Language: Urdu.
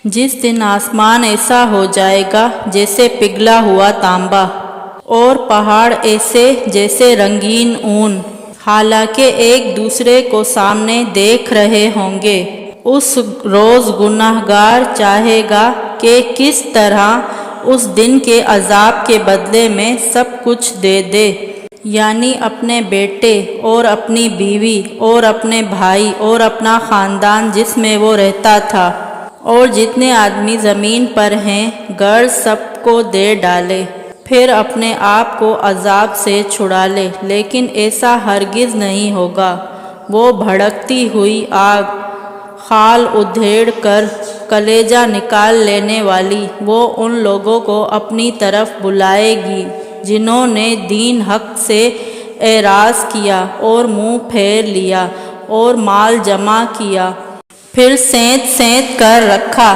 جس دن آسمان ایسا ہو جائے گا جیسے پگھلا ہوا تانبا، اور پہاڑ ایسے جیسے رنگین اون، حالانکہ ایک دوسرے کو سامنے دیکھ رہے ہوں گے۔ اس روز گنہگار چاہے گا کہ کس طرح اس دن کے عذاب کے بدلے میں سب کچھ دے دے، یعنی اپنے بیٹے اور اپنی بیوی اور اپنے بھائی اور اپنا خاندان جس میں وہ رہتا تھا، اور جتنے آدمی زمین پر ہیں غرض سب کو دے ڈالے، پھر اپنے آپ کو عذاب سے چھڑا لے۔ لیکن ایسا ہرگز نہیں ہوگا۔ وہ بھڑکتی ہوئی آگ، خال ادھیڑ کر کلیجہ نکال لینے والی، وہ ان لوگوں کو اپنی طرف بلائے گی جنہوں نے دین حق سے اعراض کیا اور منہ پھیر لیا اور مال جمع کیا، پھر سینت سینت کر رکھا۔